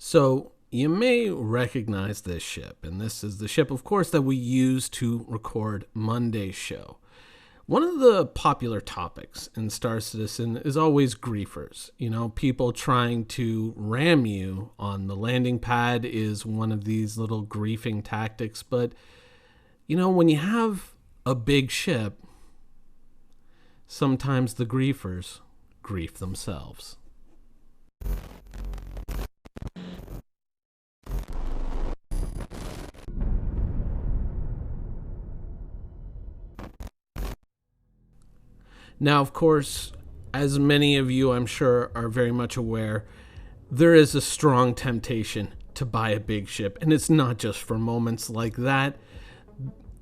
So you may recognize this ship, and this is the ship, of course, that we use to record Monday's show. One of the popular topics in Star Citizen is always griefers. You know, people trying to ram you on the landing pad is one of these little griefing tactics. But, you know, when you have a big ship, sometimes the griefers grief themselves. Now, of course, as many of you I'm sure are very much aware, there is a strong temptation to buy a big ship, and it's not just for moments like that.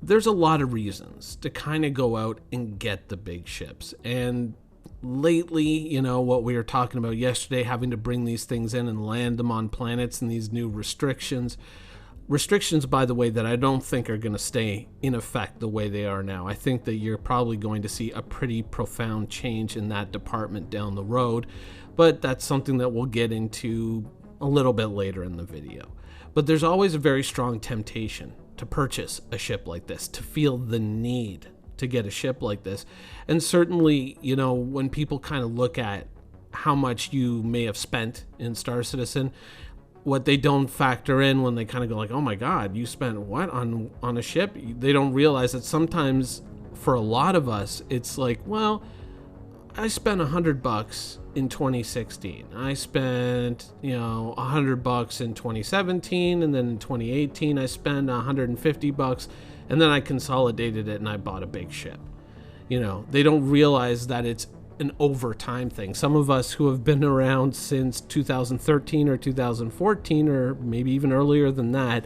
There's a lot of reasons to kind of go out and get the big ships. And lately, you know, what we were talking about yesterday, having to bring these things in and land them on planets and these new restrictions. Restrictions, by the way, that I don't think are going to stay in effect the way they are now. I think that you're probably going to see a pretty profound change in that department down the road, but that's something that we'll get into a little bit later in the video. But there's always a very strong temptation to purchase a ship like this, to feel the need to get a ship like this. And certainly, you know, when people kind of look at how much you may have spent in Star Citizen, what they don't factor in when they kind of go like, oh my God, you spent what on a ship? They don't realize that sometimes for a lot of us, it's like, well, I spent $100 in 2016. I spent, $100 in 2017. And then in 2018, I spent $150 and then I consolidated it and I bought a big ship. You know, they don't realize that it's an overtime thing. Some of us who have been around since 2013 or 2014 or maybe even earlier than that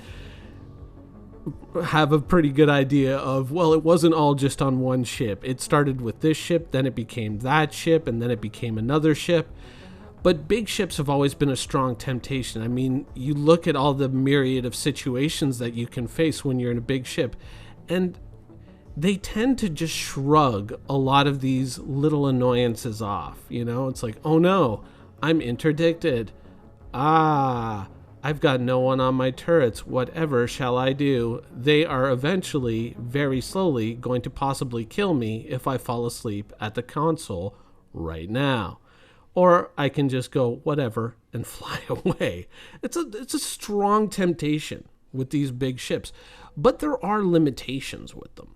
have a pretty good idea of, well, it wasn't all just on one ship. It started with this ship, then it became that ship, and then it became another ship. But big ships have always been a strong temptation. I mean, you look at all the myriad of situations that you can face when you're in a big ship, and they tend to just shrug a lot of these little annoyances off. You know, it's like, oh no, I'm interdicted. I've got no one on my turrets. Whatever shall I do? They are eventually, very slowly, going to possibly kill me if I fall asleep at the console right now. Or I can just go whatever and fly away. It's a strong temptation with these big ships, but there are limitations with them.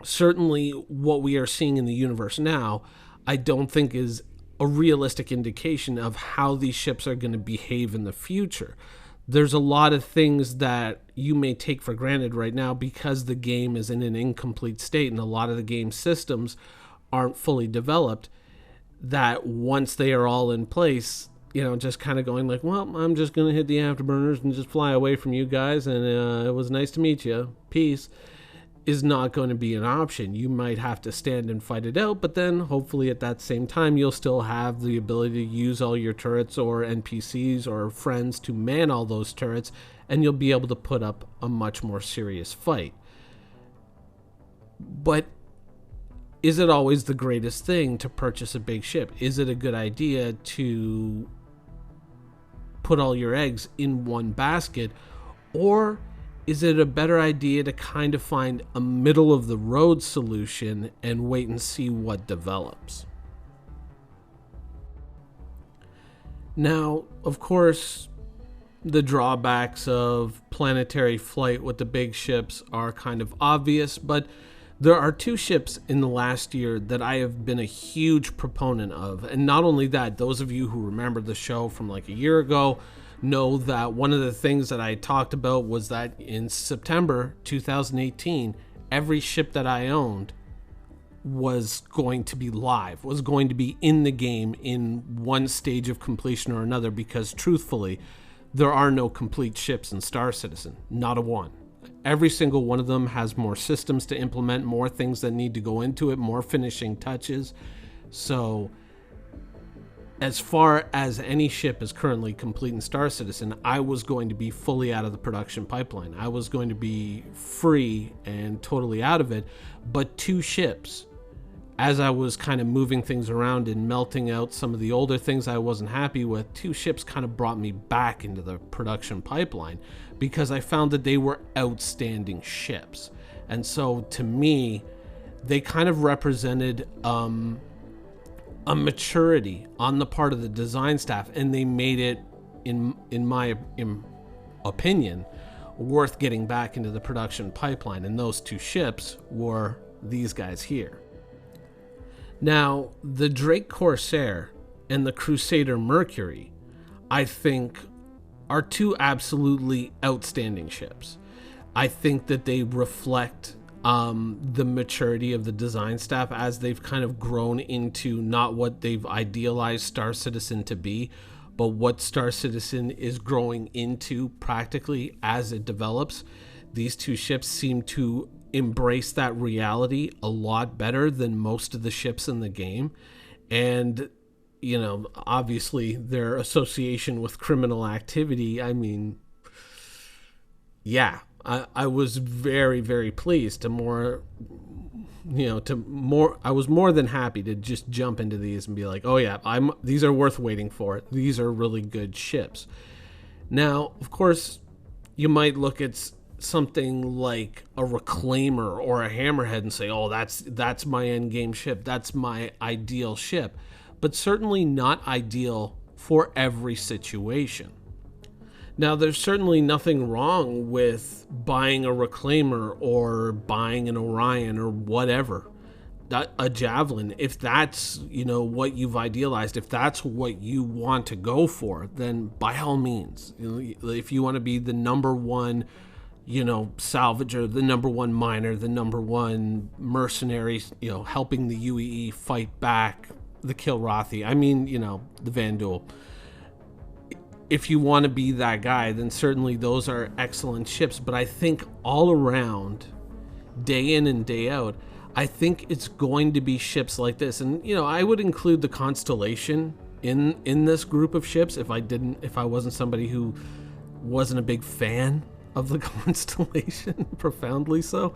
Certainly what we are seeing in the universe now, I don't think is a realistic indication of how these ships are going to behave in the future. There's a lot of things that you may take for granted right now because the game is in an incomplete state and a lot of the game systems aren't fully developed, that once they are all in place, you know, just kind of going like, well, I'm just going to hit the afterburners and just fly away from you guys, and it was nice to meet you. Peace. Is not going to be an option. You might have to stand and fight it out, but then hopefully at that same time you'll still have the ability to use all your turrets or NPCs or friends to man all those turrets, and you'll be able to put up a much more serious fight. But is it always the greatest thing to purchase a big ship? Is it a good idea to put all your eggs in one basket? Or is it a better idea to kind of find a middle of the road solution and wait and see what develops? Now, of course, the drawbacks of planetary flight with the big ships are kind of obvious, but there are two ships in the last year that I have been a huge proponent of. And not only that, those of you who remember the show from like a year ago know that one of the things that I talked about was that in September 2018, every ship that I owned was going to be live, was going to be in the game in one stage of completion or another, because truthfully, there are no complete ships in Star Citizen, not a one. Every single one of them has more systems to implement, more things that need to go into it, more finishing touches. So as far as any ship is currently complete in Star Citizen, I was going to be fully out of the production pipeline. I was going to be free and totally out of it. But two ships as I was kind of moving things around and melting out some of the older things I wasn't happy with, 2 ships kind of brought me back into the production pipeline because I found that they were outstanding ships. And so to me, they kind of represented a maturity on the part of the design staff, and they made it, in my opinion, worth getting back into the production pipeline. And those 2 ships were these guys here. Now, the Drake Corsair and the Crusader Mercury, I think, are 2 absolutely outstanding ships. I think that they reflect the maturity of the design staff as they've kind of grown into not what they've idealized Star Citizen to be, but what Star Citizen is growing into practically as it develops. These 2 ships seem to embrace that reality a lot better than most of the ships in the game. And, you know, obviously their association with criminal activity, I mean, yeah, I was very, very pleased I was more than happy to just jump into these and be like, oh yeah, these are worth waiting for. These are really good ships. Now, of course, you might look at something like a Reclaimer or a Hammerhead and say, oh, that's my end game ship. That's my ideal ship. But certainly not ideal for every situation. Now, there's certainly nothing wrong with buying a Reclaimer or buying an Orion or whatever, a Javelin. If that's, what you've idealized, if that's what you want to go for, then by all means, if you want to be the number one, salvager, the number one miner, the number one mercenary, helping the UEE fight back the Kilrathi, the Vanduul. If you want to be that guy, then certainly those are excellent ships. But I think all around, day in and day out, I think it's going to be ships like this. And, I would include the Constellation in this group of ships if I wasn't somebody who wasn't a big fan of the Constellation, profoundly so.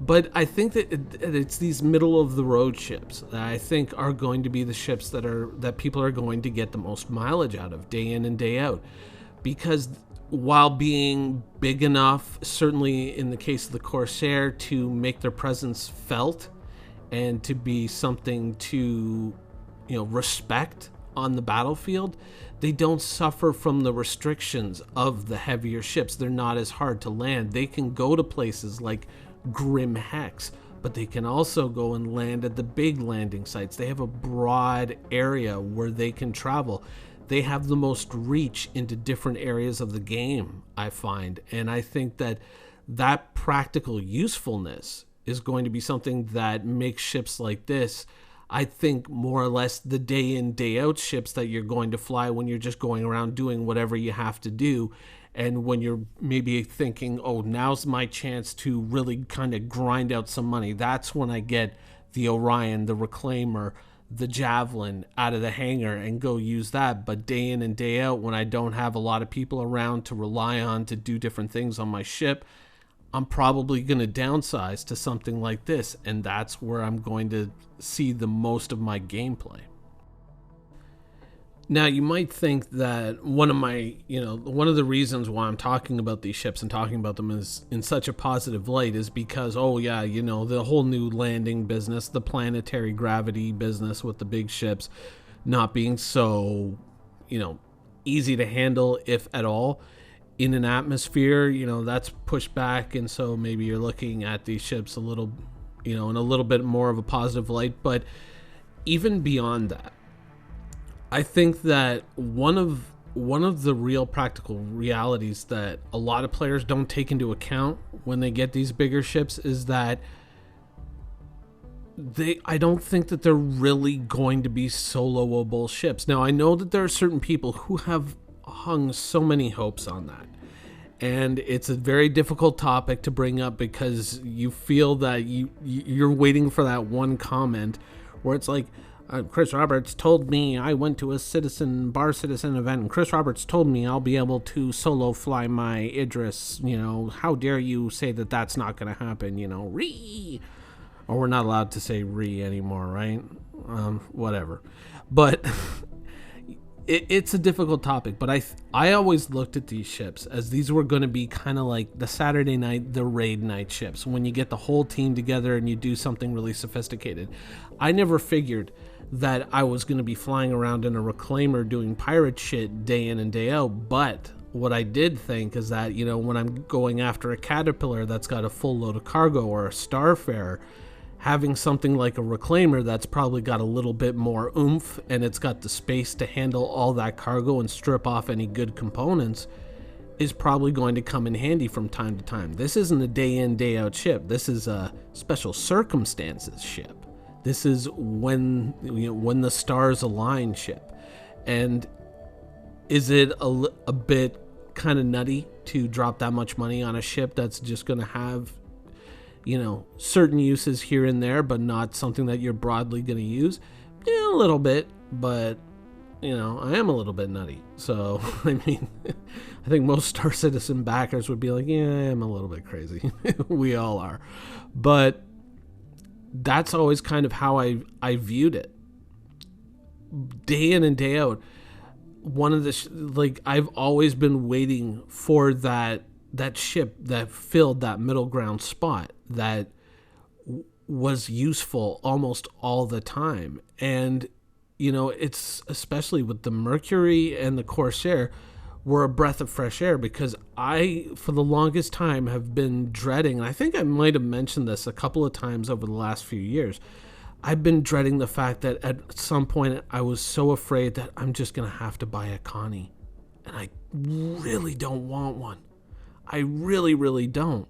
But I think that it's these middle of the road ships that I think are going to be the ships that people are going to get the most mileage out of day in and day out. Because while being big enough, certainly in the case of the Corsair, to make their presence felt and to be something to, respect on the battlefield, they don't suffer from the restrictions of the heavier ships. They're not as hard to land. They can go to places like Grim Hex, but they can also go and land at the big landing sites. They have a broad area where they can travel. They have the most reach into different areas of the game, I find. And I think that practical usefulness is going to be something that makes ships like this, I think, more or less the day in, day out ships that you're going to fly when you're just going around doing whatever you have to do. And when you're maybe thinking, oh, now's my chance to really kind of grind out some money, that's when I get the Orion, the Reclaimer, the Javelin out of the hangar and go use that. But day in and day out, when I don't have a lot of people around to rely on to do different things on my ship, I'm probably going to downsize to something like this. And that's where I'm going to see the most of my gameplay. Now, you might think that one of the reasons why I'm talking about these ships and talking about them is in such a positive light is because, the whole new landing business, the planetary gravity business with the big ships not being so, easy to handle, if at all, in an atmosphere, that's pushed back. And so maybe you're looking at these ships a little, in a little bit more of a positive light. But even beyond that, I think that one of the real practical realities that a lot of players don't take into account when they get these bigger ships is that I don't think that they're really going to be soloable ships. Now, I know that there are certain people who have hung so many hopes on that. And it's a very difficult topic to bring up because you feel that you're waiting for that one comment where it's like, Chris Roberts told me I went to a Bar Citizen event, and Chris Roberts told me I'll be able to solo fly my Idris. How dare you say that that's not going to happen? or we're not allowed to say re anymore, right? Whatever. But it's a difficult topic, but I always looked at these ships as these were going to be kind of like the Saturday night, the raid night ships, when you get the whole team together and you do something really sophisticated. I never figured that I was going to be flying around in a reclaimer doing pirate shit day in and day out, but what I did think is that, you know, when I'm going after a caterpillar that's got a full load of cargo, or a starfarer, having something like a reclaimer that's probably got a little bit more oomph and it's got the space to handle all that cargo and strip off any good components is probably going to come in handy from time to time. This isn't a day in, day out ship. This is a special circumstances ship. This is when, you know, when the stars align ship. And is it a bit kind of nutty to drop that much money on a ship that's just going to have, you know, certain uses here and there, but not something that you're broadly going to use? Yeah, a little bit, but, you know, I am a little bit nutty. So, I mean, I think most Star Citizen backers would be like, yeah, I am a little bit crazy. We all are. But that's always kind of how I viewed it. Day in and day out, one of the, I've always been waiting for that ship that filled that middle ground spot that was useful almost all the time. And, you know, it's especially with the Mercury and the Corsair were a breath of fresh air, because I, for the longest time, have been dreading, and I think I might have mentioned this a couple of times over the last few years, I've been dreading the fact that at some point I was so afraid that I'm just going to have to buy a Connie. And I really don't want one. I really, really don't.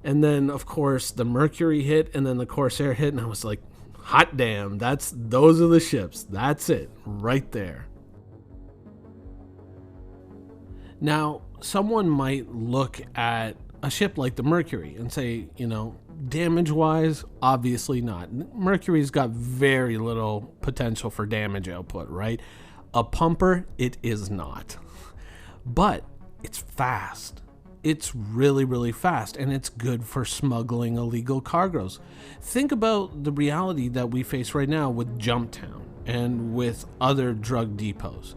And then, of course, the Mercury hit, and then the Corsair hit, and I was like, hot damn, those are the ships. That's it, right there. Now, someone might look at a ship like the Mercury and say, you know, damage-wise, obviously not. Mercury's got very little potential for damage output, right? A pumper, it is not. But it's fast. It's really, really fast, and it's good for smuggling illegal cargoes. Think about the reality that we face right now with Jumptown and with other drug depots.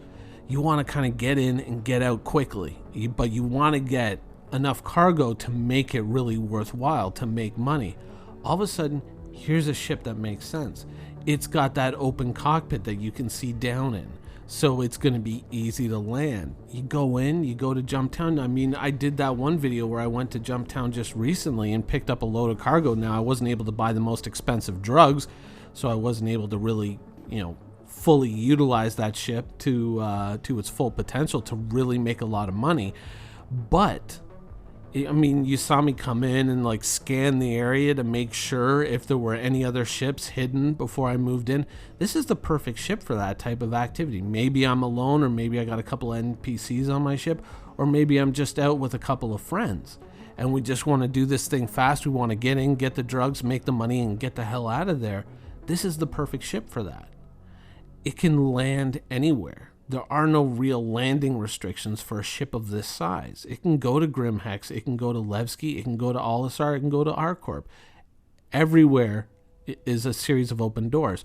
You want to kind of get in and get out quickly, but you want to get enough cargo to make it really worthwhile, to make money. All of a sudden, here's a ship that makes sense. It's got that open cockpit that you can see down in, so it's going to be easy to land. You go in, you go to Jumptown. I mean, I did that one video where I went to Jumptown just recently and picked up a load of cargo. Now, I wasn't able to buy the most expensive drugs, so I wasn't able to really, you know, fully utilize that ship to its full potential to really make a lot of money. But I mean, you saw me come in and like scan the area to make sure if there were any other ships hidden before I moved in. This is the perfect ship for that type of activity. Maybe I'm alone, or maybe I got a couple of NPCs on my ship, or maybe I'm just out with a couple of friends and we just want to do this thing fast. We want to get in, get the drugs, make the money, and get the hell out of there. This is the perfect ship for that. It can land anywhere. There are no real landing restrictions for a ship of this size. It can go to Grimhex, it can go to Levski, it can go to Olisar, it can go to ArcCorp. Everywhere is a series of open doors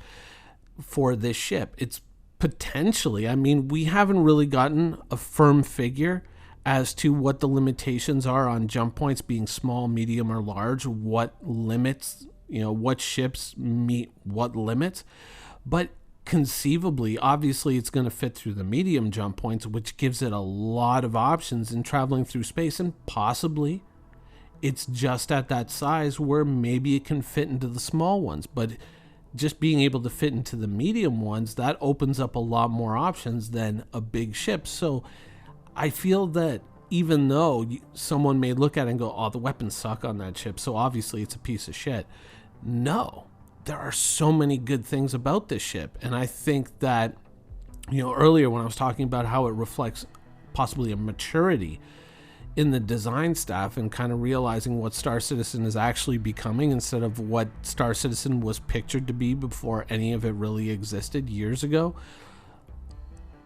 for this ship. It's potentially, I mean, we haven't really gotten a firm figure as to what the limitations are on jump points being small, medium, or large, what limits, you know, what ships meet what limits. But conceivably, obviously, it's going to fit through the medium jump points, which gives it a lot of options in traveling through space, and possibly it's just at that size where maybe it can fit into the small ones. But just being able to fit into the medium ones, that opens up a lot more options than a big ship. So I feel that even though someone may look at it and go, oh, the weapons suck on that ship, so obviously it's a piece of shit. No. There are so many good things about this ship. And I think that, you know, earlier when I was talking about how it reflects possibly a maturity in the design staff and kind of realizing what Star Citizen is actually becoming instead of what Star Citizen was pictured to be before any of it really existed years ago,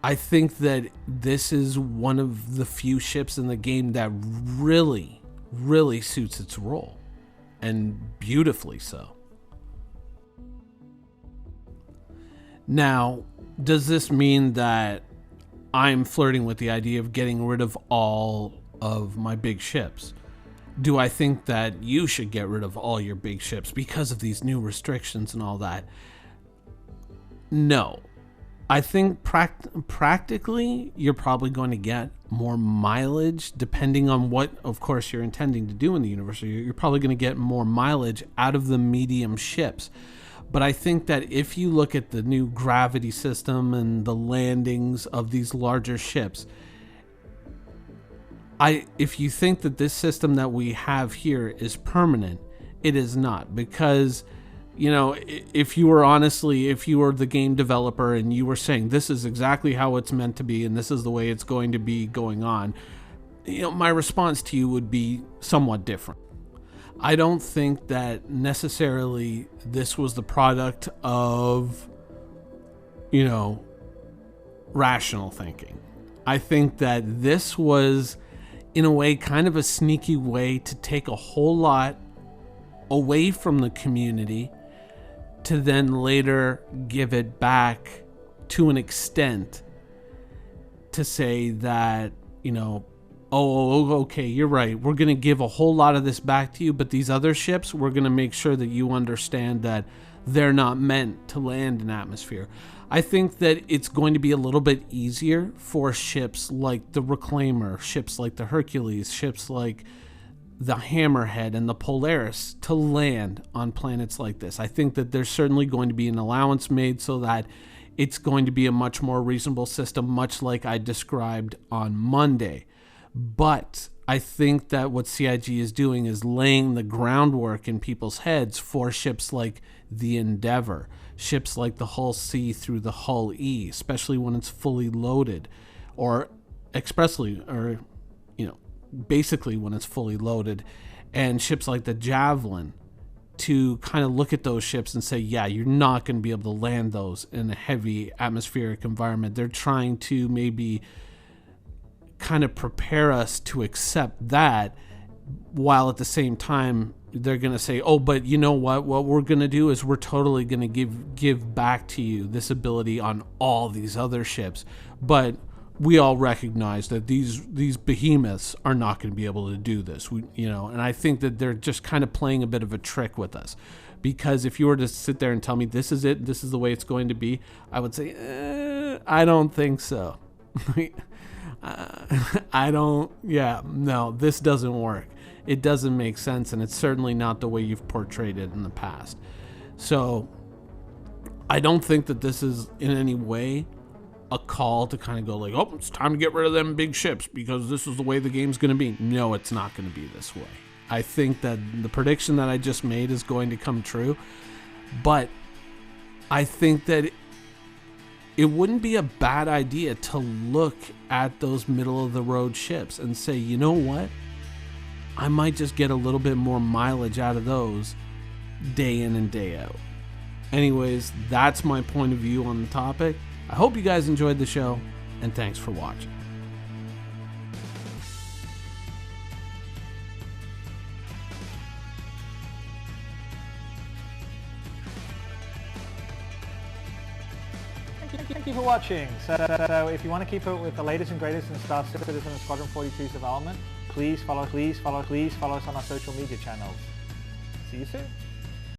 I think that this is one of the few ships in the game that really, really suits its role, and beautifully so. Now, does this mean that I'm flirting with the idea of getting rid of all of my big ships? Do I think that you should get rid of all your big ships because of these new restrictions and all that? No. I think practically you're probably going to get more mileage depending on what, of course, you're intending to do in the universe. You're probably going to get more mileage out of the medium ships. But I think that if you look at the new gravity system and the landings of these larger ships, if you think that this system that we have here is permanent, it is not. Because, you know, if you were the game developer and you were saying this is exactly how it's meant to be and this is the way it's going to be going on, you know, my response to you would be somewhat different. I don't think that necessarily this was the product of, you know, rational thinking. I think that this was, in a way, kind of a sneaky way to take a whole lot away from the community to then later give it back to an extent to say that, you know, oh, okay, you're right. We're going to give a whole lot of this back to you, but these other ships, we're going to make sure that you understand that they're not meant to land in atmosphere. I think that it's going to be a little bit easier for ships like the Reclaimer, ships like the Hercules, ships like the Hammerhead and the Polaris to land on planets like this. I think that there's certainly going to be an allowance made so that it's going to be a much more reasonable system, much like I described on Monday. But I think that what CIG is doing is laying the groundwork in people's heads for ships like the Endeavor, ships like the Hull C through the Hull E, especially when it's fully loaded, or expressly, or, you know, basically when it's fully loaded, and ships like the Javelin, to kind of look at those ships and say, yeah, you're not going to be able to land those in a heavy atmospheric environment. They're trying to maybe kind of prepare us to accept that, while at the same time they're going to say, oh, but you know what we're going to do is we're totally going to give back to you this ability on all these other ships, but we all recognize that these behemoths are not going to be able to do this. And I think that they're just kind of playing a bit of a trick with us, because if you were to sit there and tell me this is it, this is the way it's going to be, I would say, I don't think so. No, this doesn't work. It doesn't make sense, and it's certainly not the way you've portrayed it in the past. So I don't think that this is in any way a call to kind of go like, oh, it's time to get rid of them big ships because this is the way the game's going to be. No, it's not going to be this way. I think that the prediction that I just made is going to come true, but I think that it wouldn't be a bad idea to look at those middle of the road ships and say, you know what? I might just get a little bit more mileage out of those day in and day out. Anyways, that's my point of view on the topic. I hope you guys enjoyed the show, and thanks for watching. Thank you for watching. So if you want to keep up with the latest and greatest in Star Citizen and Squadron 42's development, please follow us on our social media channels. See you soon.